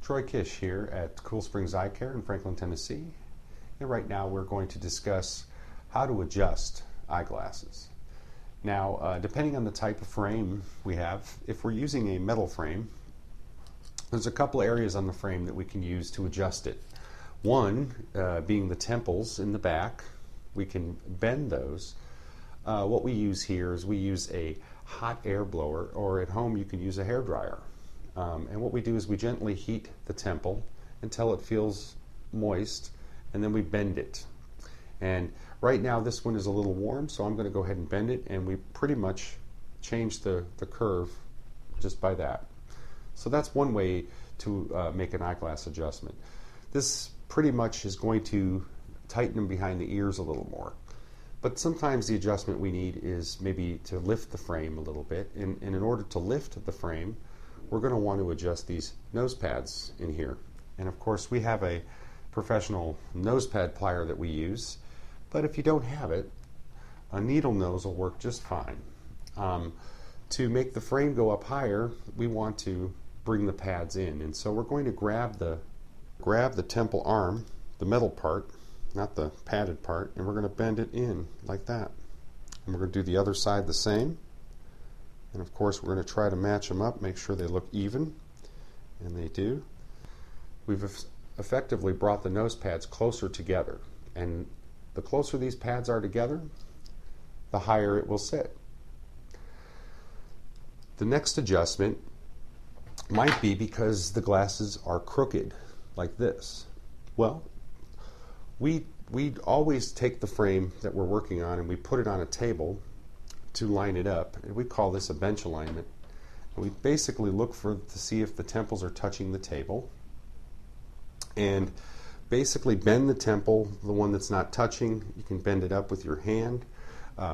Kish here at Cool Springs Eye Care in Franklin, Tennessee. And right now we're going to discuss how to adjust eyeglasses. Now, depending on the type of frame we have, if we're using a metal frame, there's a couple areas on the frame that we can use to adjust it. One being the temples in the back. We can bend those. What we use here is we use a hot air blower, or at home you can use a hair dryer. And what we do is we gently heat the temple until it feels moist, and then we bend it. And right now this one is a little warm, so I'm going to go ahead and bend it, and we pretty much change the curve just by that. So that's one way to make an eyeglass adjustment. This pretty much is going to tighten them behind the ears a little more. But sometimes the adjustment we need is maybe to lift the frame a little bit. And in order to lift the frame, we're going to want to adjust these nose pads in here. And of course we have a professional nose pad plier that we use, but if you don't have it, a needle nose will work just fine. To make the frame go up higher, we want to bring the pads in, and so we're going to grab the temple arm, the metal part, not the padded part, and we're going to bend it in like that. And we're going to do the other side the same. And of course we're going to try to match them up, make sure they look even, and they do. We've effectively brought the nose pads closer together, and the closer these pads are together, the higher it will sit. The next adjustment might be because the glasses are crooked like this. Well, we always take the frame that we're working on and we put it on a table to line it up, and we call this a bench alignment. And we basically look to see if the temples are touching the table, and basically bend the temple, the one that's not touching. You can bend it up with your hand.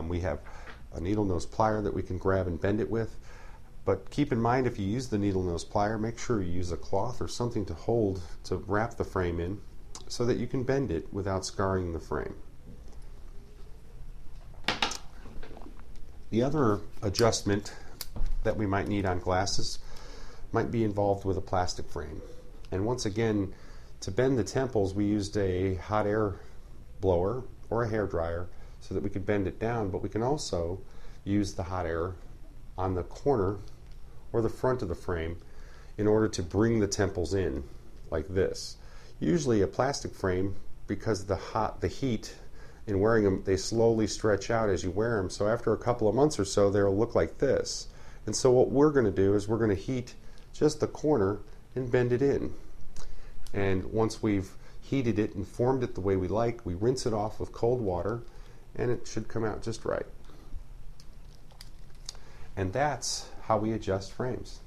We have a needle nose plier that we can grab and bend it with. But keep in mind, if you use the needle nose plier, make sure you use a cloth or something to wrap the frame in, so that you can bend it without scarring the frame. The other adjustment that we might need on glasses might be involved with a plastic frame. And once again, to bend the temples, we used a hot air blower or a hair dryer so that we could bend it down, but we can also use the hot air on the corner or the front of the frame in order to bring the temples in like this. Usually a plastic frame, because the heat in wearing them, they slowly stretch out as you wear them, so after a couple of months or so they'll look like this. And so what we're going to do is we're going to heat just the corner and bend it in. And once we've heated it and formed it the way we like, we rinse it off with cold water, and it should come out just right. And that's how we adjust frames.